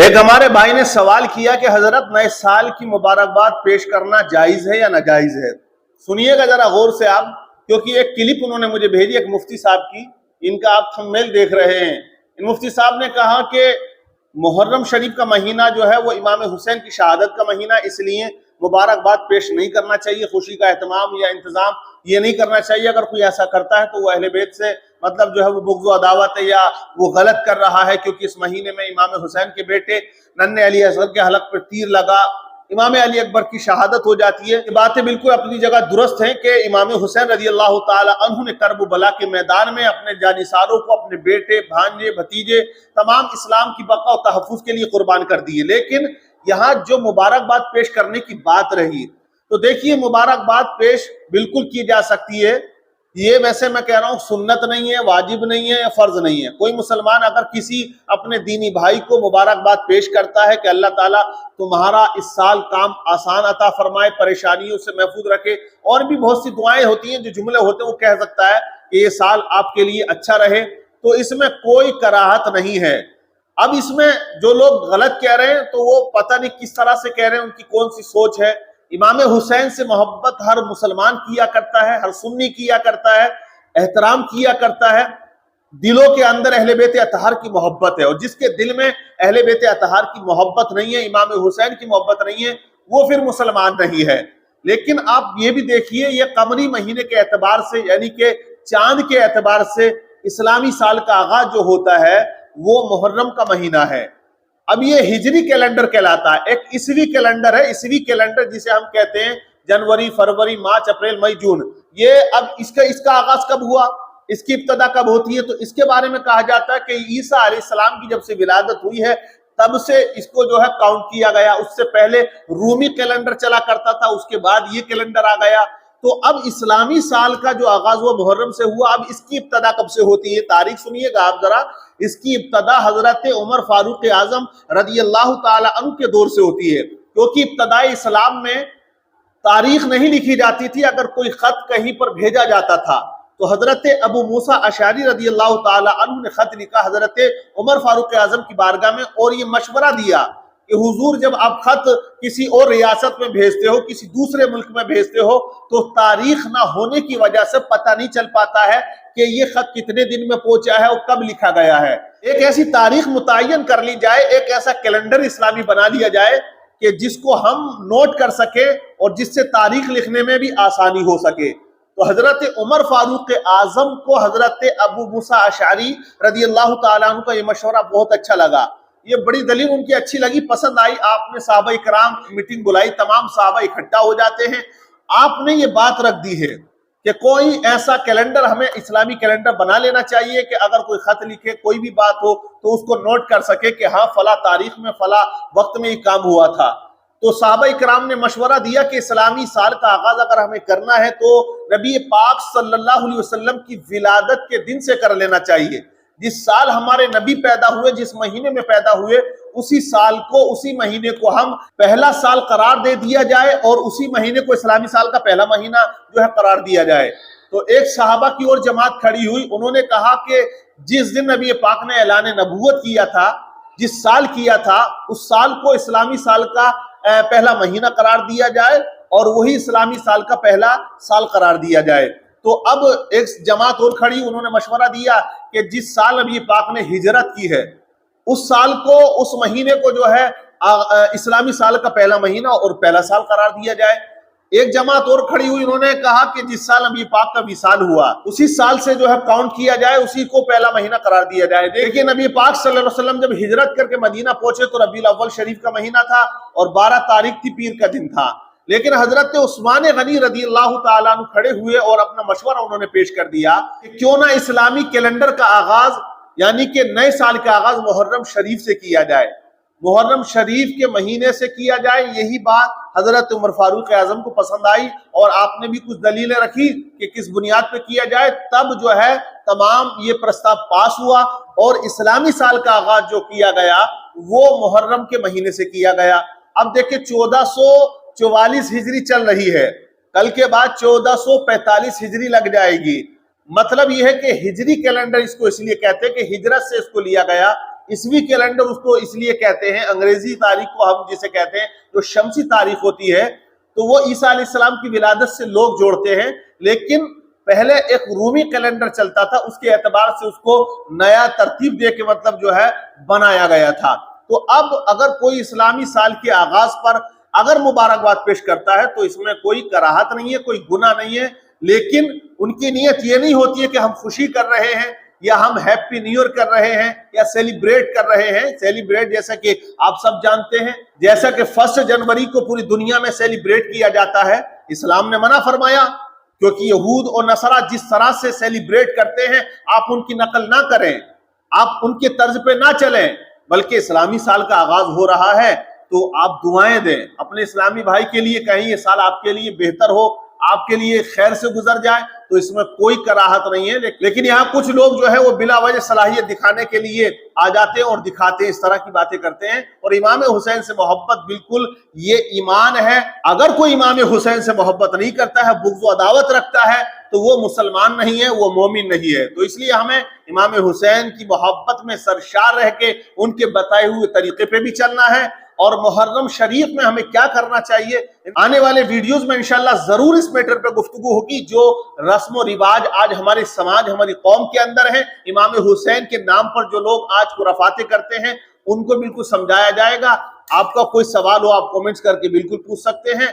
ایک ہمارے بھائی نے سوال کیا کہ حضرت نئے سال کی مبارکباد پیش کرنا جائز ہے یا ناجائز ہے؟ سنیے گا ذرا غور سے آپ، کیونکہ ایک کلپ انہوں نے مجھے بھیجی ایک مفتی صاحب کی، ان کا آپ تھمبنیل دیکھ رہے ہیں۔ ان مفتی صاحب نے کہا کہ محرم شریف کا مہینہ جو ہے وہ امام حسین کی شہادت کا مہینہ، اس لیے مبارکباد پیش نہیں کرنا چاہیے، خوشی کا اہتمام یا انتظام یہ نہیں کرنا چاہیے۔ اگر کوئی ایسا کرتا ہے تو وہ اہل بیت سے مطلب جو ہے وہ بغض و عداوت ہے یا وہ غلط کر رہا ہے، کیونکہ اس مہینے میں امام حسین کے بیٹے ننھے علی اصغر کے حلق پر تیر لگا، امام علی اکبر کی شہادت ہو جاتی ہے۔ یہ باتیں بالکل اپنی جگہ درست ہیں کہ امام حسین رضی اللہ تعالی عنہ نے کرب و بلا کے میدان میں اپنے جانثاروں کو، اپنے بیٹے، بھانجے، بھتیجے، تمام اسلام کی بقا و تحفظ کے لیے قربان کر دیے۔ لیکن یہاں جو مبارکباد پیش کرنے کی بات رہی، تو دیکھیے مبارکباد پیش بالکل کی جا سکتی ہے۔ یہ ویسے میں کہہ رہا ہوں سنت نہیں ہے، واجب نہیں ہے، یا فرض نہیں ہے۔ کوئی مسلمان اگر کسی اپنے دینی بھائی کو مبارکباد پیش کرتا ہے کہ اللہ تعالیٰ تمہارا اس سال کام آسان عطا فرمائے، پریشانیوں سے محفوظ رکھے، اور بھی بہت سی دعائیں ہوتی ہیں، جو جملے ہوتے ہیں وہ کہہ سکتا ہے کہ یہ سال آپ کے لیے اچھا رہے، تو اس میں کوئی کراہت نہیں ہے۔ اب اس میں جو لوگ غلط کہہ رہے ہیں تو وہ پتہ نہیں کس طرح سے کہہ رہے ہیں، ان کی کون سی سوچ ہے۔ امام حسین سے محبت ہر مسلمان کیا کرتا ہے، ہر سنی کیا کرتا ہے، احترام کیا کرتا ہے۔ دلوں کے اندر اہل بیت اطہار کی محبت ہے، اور جس کے دل میں اہل بیت اطہار کی محبت نہیں ہے، امام حسین کی محبت نہیں ہے، وہ پھر مسلمان نہیں ہے۔ لیکن آپ یہ بھی دیکھیے، یہ قمری مہینے کے اعتبار سے یعنی کہ چاند کے اعتبار سے اسلامی سال کا آغاز جو ہوتا ہے وہ محرم کا مہینہ ہے۔ اب یہ ہجری کیلنڈر کہلاتا ہے، ایک عیسوی کیلنڈر ہے، عیسوی کیلنڈر جسے ہم کہتے ہیں جنوری، فروری، مارچ، اپریل، مئی، جون۔ یہ اب اس کا آغاز کب ہوا، اس کی ابتدا کب ہوتی ہے؟ تو اس کے بارے میں کہا جاتا ہے کہ عیسیٰ علیہ السلام کی جب سے ولادت ہوئی ہے تب سے اس کو جو ہے کاؤنٹ کیا گیا۔ اس سے پہلے رومی کیلنڈر چلا کرتا تھا، اس کے بعد یہ کیلنڈر آ گیا۔ تو اب اسلامی سال کا جو آغاز ہوا محرم سے ہوا، اب اس کی ابتدا کب سے ہوتی ہے؟ تاریخ سنیے گا آپ ذرا۔ اس کی ابتدا حضرت عمر فاروق اعظم رضی اللہ تعالی عنہ کے دور سے ہوتی ہے، کیونکہ ابتدائی اسلام میں تاریخ نہیں لکھی جاتی تھی۔ اگر کوئی خط کہیں پر بھیجا جاتا تھا تو حضرت ابو موسیٰ اشعری رضی اللہ تعالی عنہ نے خط لکھا حضرت عمر فاروق اعظم کی بارگاہ میں، اور یہ مشورہ دیا کہ حضور جب آپ خط کسی اور ریاست میں بھیجتے ہو، کسی دوسرے ملک میں بھیجتے ہو، تو تاریخ نہ ہونے کی وجہ سے پتہ نہیں چل پاتا ہے کہ یہ خط کتنے دن میں پہنچا ہے اور کب لکھا گیا ہے۔ ایک ایسی تاریخ متعین کر لی جائے، ایک ایسا کیلنڈر اسلامی بنا لیا جائے کہ جس کو ہم نوٹ کر سکے اور جس سے تاریخ لکھنے میں بھی آسانی ہو سکے۔ تو حضرت عمر فاروق اعظم کو حضرت ابو موسیٰ اشعری رضی اللہ تعالیٰ عنہ کا یہ مشورہ بہت اچھا لگا۔ یہ بڑی دلیل ان کی اچھی لگی، پسند آئی۔ آپ نے صحابہ کرام میٹنگ بلائی، تمام صحابہ اکٹھا ہو جاتے ہیں۔ آپ نے یہ بات رکھ دی ہے کہ کوئی ایسا کیلنڈر ہمیں اسلامی کیلنڈر بنا لینا چاہیے کہ اگر کوئی خط لکھے، کوئی بھی بات ہو تو اس کو نوٹ کر سکے کہ ہاں فلاں تاریخ میں فلاں وقت میں یہ کام ہوا تھا۔ تو صحابہ کرام نے مشورہ دیا کہ اسلامی سال کا آغاز اگر ہمیں کرنا ہے تو نبی پاک صلی اللہ علیہ وسلم کی ولادت کے دن سے کر لینا چاہیے۔ جس سال ہمارے نبی پیدا ہوئے، جس مہینے میں پیدا ہوئے، اسی سال کو، اسی مہینے کو ہم پہلا سال قرار دے دیا جائے، اور اسی مہینے کو اسلامی سال کا پہلا مہینہ جو ہے قرار دیا جائے۔ تو ایک صحابہ کی اور جماعت کھڑی ہوئی، انہوں نے کہا کہ جس دن نبی پاک نے اعلان نبوت کیا تھا، جس سال کیا تھا، اس سال کو اسلامی سال کا پہلا مہینہ قرار دیا جائے، اور وہی اسلامی سال کا پہلا سال قرار دیا جائے۔ تو اب ایک جماعت اور کھڑی، انہوں نے مشورہ دیا کہ جس سال نبی پاک نے ہجرت کی ہے، اس سال کو، اس مہینے کو جو ہے اسلامی سال کا پہلا مہینہ اور پہلا سال قرار دیا جائے۔ ایک جماعت اور کھڑی ہوئی، انہوں نے کہا کہ جس سال نبی پاک کا وصال ہوا، اسی سال سے جو ہے کاؤنٹ کیا جائے، اسی کو پہلا مہینہ قرار دیا جائے۔ دیکھیے نبی پاک صلی اللہ علیہ وسلم جب ہجرت کر کے مدینہ پہنچے تو ربیع الاول شریف کا مہینہ تھا، اور 12 تاریخ تھی، پیر کا دن تھا۔ لیکن حضرت عثمان غنی رضی اللہ تعالیٰ عنہ کھڑے ہوئے اور اپنا مشورہ انہوں نے پیش کر دیا کہ کیوں نہ اسلامی کیلنڈر کا آغاز یعنی کہ نئے سال کا آغاز محرم شریف سے کیا جائے، محرم شریف کے مہینے سے کیا جائے۔ یہی بات حضرت عمر فاروق اعظم کو پسند آئی، اور آپ نے بھی کچھ دلیلیں رکھی کہ کس بنیاد پہ کیا جائے۔ تب جو ہے تمام یہ پرستاو پاس ہوا، اور اسلامی سال کا آغاز جو کیا گیا وہ محرم کے مہینے سے کیا گیا۔ اب دیکھیں 1444 ہجری چل رہی ہے، کل کے بعد 1445 ہجری لگ جائے گی۔ مطلب یہ ہے کہ ہجری کیلنڈر اس کو اس لیے کہتے ہیں کہ ہجرت سے اس کو لیا گیا، عیسوی کیلنڈر اس کو اس لیے کہتے ہیں، انگریزی تاریخ کو ہم جسے کہتے ہیں جو شمسی تاریخ ہوتی ہے، تو وہ عیسیٰ علیہ السلام کی ولادت سے لوگ جوڑتے ہیں، لیکن پہلے ایک رومی کیلنڈر چلتا تھا، اس کے اعتبار سے اس کو نیا ترتیب دے کے مطلب جو ہے بنایا گیا تھا۔ تو اب اگر کوئی اسلامی سال کے آغاز پر اگر مبارکباد پیش کرتا ہے تو اس میں کوئی کراہت نہیں ہے، کوئی گناہ نہیں ہے، لیکن ان کی نیت یہ نہیں ہوتی ہے کہ ہم خوشی کر رہے ہیں یا ہم ہیپی نیو ایئر کر رہے ہیں یا سیلیبریٹ کر رہے ہیں۔ سیلیبریٹ جیسا کہ آپ سب جانتے ہیں، جیسا کہ 1 جنوری کو پوری دنیا میں سیلیبریٹ کیا جاتا ہے، اسلام نے منع فرمایا، کیونکہ یہود اور نصارہ جس طرح سے سیلیبریٹ کرتے ہیں آپ ان کی نقل نہ کریں، آپ ان کے طرز پہ نہ چلیں، بلکہ اسلامی سال کا آغاز ہو رہا ہے تو آپ دعائیں دیں اپنے اسلامی بھائی کے لیے، کہیں یہ سال آپ کے لیے بہتر ہو، آپ کے لیے خیر سے گزر جائے، تو اس میں کوئی کراہت نہیں ہے۔ لیکن یہاں کچھ لوگ جو ہے وہ بلا وجہ صلاحیت دکھانے کے لیے آ جاتے ہیں اور دکھاتے ہیں، اس طرح کی باتیں کرتے ہیں، اور امام حسین سے محبت بالکل یہ ایمان ہے۔ اگر کوئی امام حسین سے محبت نہیں کرتا ہے، بغض و عداوت رکھتا ہے، تو وہ مسلمان نہیں ہے، وہ مومن نہیں ہے۔ تو اس لیے ہمیں امام حسین کی محبت میں سرشار رہ کے ان کے بتائے ہوئے طریقے پہ بھی چلنا ہے، اور محرم شریف میں ہمیں کیا کرنا چاہیے، آنے والے ویڈیوز میں انشاءاللہ ضرور اس میٹر پہ گفتگو ہوگی۔ جو رسم و رواج آج ہمارے سماج، ہماری قوم کے اندر ہیں، امام حسین کے نام پر جو لوگ آج خرافاتیں کرتے ہیں، ان کو بالکل سمجھایا جائے گا۔ آپ کا کوئی سوال ہو آپ کومنٹس کر کے بالکل پوچھ سکتے ہیں۔